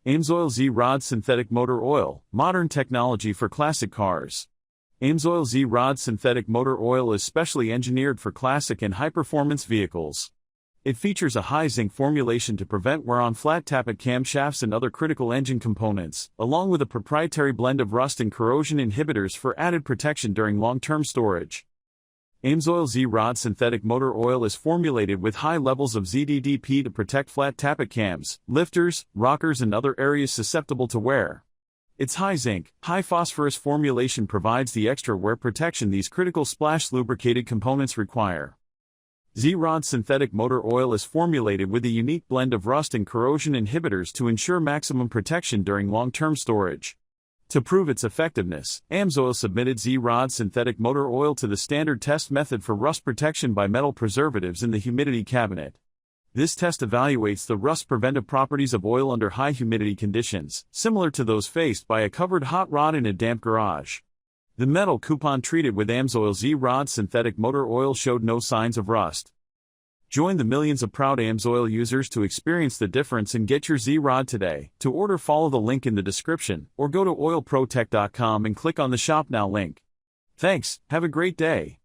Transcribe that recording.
Amsoil Z-Rod synthetic motor oil, modern technology for classic cars. Amsoil Z-Rod synthetic motor oil is specially engineered for classic and high-performance vehicles. It features a high-zinc formulation to prevent wear on flat-tappet camshafts and other critical engine components, along with a proprietary blend of rust and corrosion inhibitors for added protection during long-term storage. Amsoil Z-Rod synthetic motor oil is formulated with high levels of ZDDP to protect flat-tappet cams, lifters, rockers and other areas susceptible to wear. Its high-zinc, high-phosphorus formulation provides the extra wear protection these critical splash-lubricated components require. Z-Rod synthetic motor oil is formulated with a unique blend of rust and corrosion inhibitors to ensure maximum protection during long-term storage. To prove its effectiveness, Amsoil submitted Z-Rod synthetic motor oil to the standard test method for rust protection by metal preservatives in the humidity cabinet. This test evaluates the rust-preventive properties of oil under high humidity conditions, similar to those faced by a covered hot rod in a damp garage. The metal coupon treated with Amsoil Z-Rod synthetic motor oil showed no signs of rust. Join the millions of proud Amsoil users to experience the difference and get your Z-Rod today. To order, follow the link in the description, or go to oilprotech.com and click on the Shop Now link. Thanks, have a great day.